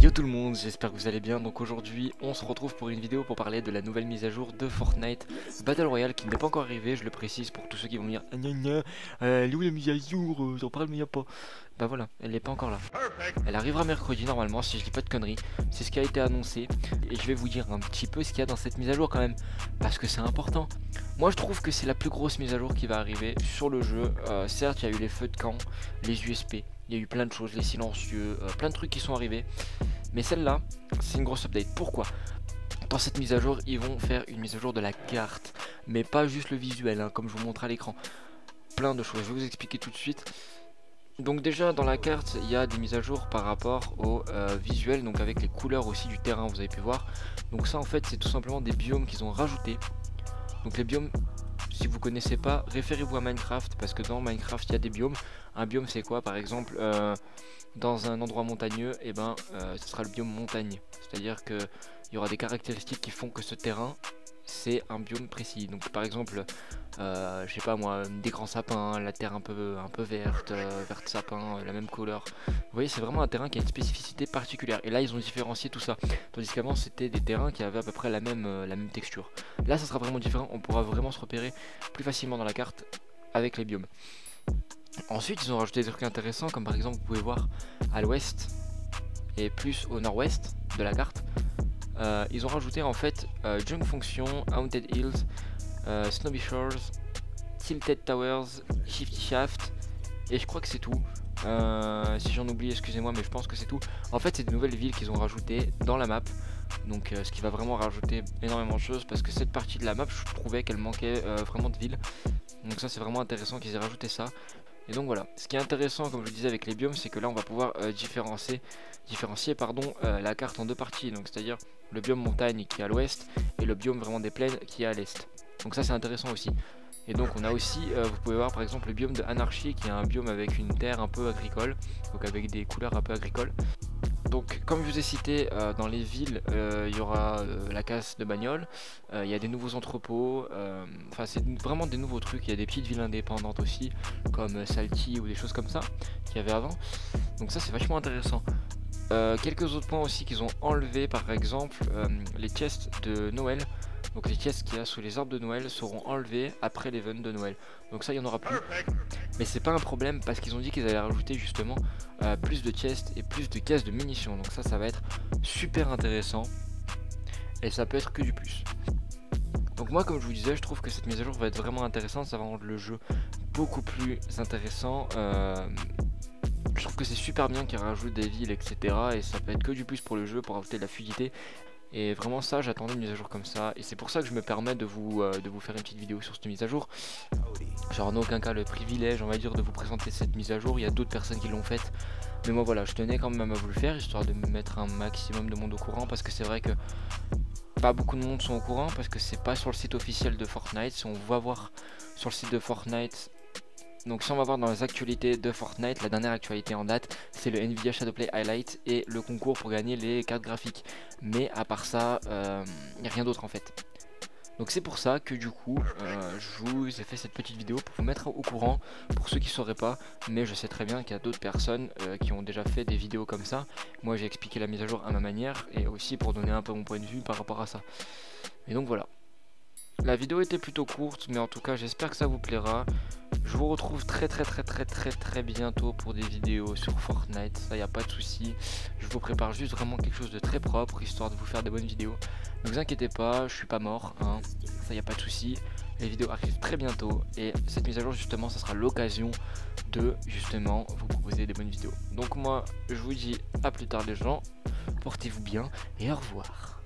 Yo tout le monde, j'espère que vous allez bien. Donc aujourd'hui on se retrouve pour une vidéo pour parler de la nouvelle mise à jour de Fortnite Battle Royale qui n'est pas encore arrivée, je le précise pour tous ceux qui vont me dire ah, gna gna, elle est où la mise à jour, j'en parle mais y'a pas. Bah voilà, elle n'est pas encore là. Elle arrivera mercredi normalement si je dis pas de conneries. C'est ce qui a été annoncé et je vais vous dire un petit peu ce qu'il y a dans cette mise à jour quand même, parce que c'est important. Moi je trouve que c'est la plus grosse mise à jour qui va arriver sur le jeu. Certes il y a eu les feux de camp, les USP, il y a eu plein de choses, les silencieux, plein de trucs qui sont arrivés. Mais celle-là, c'est une grosse update. Pourquoi? Dans cette mise à jour, ils vont faire une mise à jour de la carte. Mais pas juste le visuel, hein, comme je vous montre à l'écran. Plein de choses, je vais vous expliquer tout de suite. Donc déjà, dans la carte, il y a des mises à jour par rapport au visuel. Donc avec les couleurs aussi du terrain, vous avez pu voir. Donc ça, en fait, c'est tout simplement des biomes qu'ils ont rajoutés. Donc les biomes... Si vous connaissez pas, référez-vous à Minecraft, parce que dans Minecraft il y a des biomes. Un biome c'est quoi? Par exemple dans un endroit montagneux, et ce sera le biome montagne. C'est-à-dire que il y aura des caractéristiques qui font que ce terrain c'est un biome précis. Donc par exemple je sais pas moi, des grands sapins, la terre un peu verte, verte sapin, la même couleur. Vous voyez, c'est vraiment un terrain qui a une spécificité particulière. Et là ils ont différencié tout ça. Tandis qu'avant c'était des terrains qui avaient à peu près la même texture. Là ça sera vraiment différent, on pourra vraiment se repérer plus facilement dans la carte avec les biomes. Ensuite ils ont rajouté des trucs intéressants, comme par exemple vous pouvez voir à l'ouest et plus au nord-ouest de la carte. Ils ont rajouté en fait Junk Function, Haunted Hills, Snowy Shores, Tilted Towers, Shifty Shaft, et je crois que c'est tout. Si j'en oublie, excusez-moi, mais je pense que c'est tout. En fait, c'est de nouvelles villes qu'ils ont rajoutées dans la map. Donc ce qui va vraiment rajouter énormément de choses, parce que cette partie de la map, je trouvais qu'elle manquait vraiment de villes. Donc ça, c'est vraiment intéressant qu'ils aient rajouté ça. Et donc voilà, ce qui est intéressant, comme je le disais avec les biomes, c'est que là on va pouvoir différencier la carte en deux parties. Donc c'est-à-dire le biome montagne qui est à l'ouest et le biome vraiment des plaines qui est à l'est. Donc ça c'est intéressant aussi. Et donc on a aussi, vous pouvez voir par exemple le biome de Anarchy qui est un biome avec une terre un peu agricole, donc avec des couleurs un peu agricoles. Donc comme je vous ai cité, dans les villes il y aura la casse de bagnole, il y a des nouveaux entrepôts, enfin c'est vraiment des nouveaux trucs. Il y a des petites villes indépendantes aussi comme Salty ou des choses comme ça qu'il y avait avant. Donc ça c'est vachement intéressant. Quelques autres points aussi qu'ils ont enlevé, par exemple les chests de Noël. Donc les chests qu'il y a sous les arbres de Noël seront enlevés après l'event de Noël. Donc ça il n'y en aura plus. Mais c'est pas un problème, parce qu'ils ont dit qu'ils allaient rajouter justement plus de chests et plus de caisses de munitions. Donc ça va être super intéressant. Et ça peut être que du plus. Donc moi comme je vous disais, je trouve que cette mise à jour va être vraiment intéressante. Ça va rendre le jeu beaucoup plus intéressant. Je trouve que c'est super bien qu'ils rajoutent des villes, etc. Et ça peut être que du plus pour le jeu, pour rajouter de la fluidité. Et vraiment ça, j'attendais une mise à jour comme ça. Et c'est pour ça que je me permets de vous faire une petite vidéo sur cette mise à jour. Genre en aucun cas le privilège, on va dire, de vous présenter cette mise à jour. Il y a d'autres personnes qui l'ont faite. Mais moi voilà, je tenais quand même à vous le faire, histoire de me mettre un maximum de monde au courant. Parce que c'est vrai que pas beaucoup de monde sont au courant, parce que c'est pas sur le site officiel de Fortnite. Si on va voir sur le site de Fortnite... Donc si on va voir dans les actualités de Fortnite, la dernière actualité en date, c'est le Nvidia Shadowplay Highlight et le concours pour gagner les cartes graphiques. Mais à part ça, il n'y a rien d'autre en fait. Donc c'est pour ça que du coup, je vous ai fait cette petite vidéo pour vous mettre au courant, pour ceux qui ne sauraient pas. Mais je sais très bien qu'il y a d'autres personnes qui ont déjà fait des vidéos comme ça. Moi j'ai expliqué la mise à jour à ma manière, et aussi pour donner un peu mon point de vue par rapport à ça. Et donc voilà. La vidéo était plutôt courte, mais en tout cas j'espère que ça vous plaira. Je vous retrouve très bientôt pour des vidéos sur Fortnite, ça y a pas de souci. Je vous prépare juste vraiment quelque chose de très propre, histoire de vous faire des bonnes vidéos. Ne vous inquiétez pas, je suis pas mort, hein. Ça y a pas de souci. Les vidéos arrivent très bientôt, et cette mise à jour justement, ça sera l'occasion de justement vous proposer des bonnes vidéos. Donc moi je vous dis à plus tard les gens, portez-vous bien et au revoir.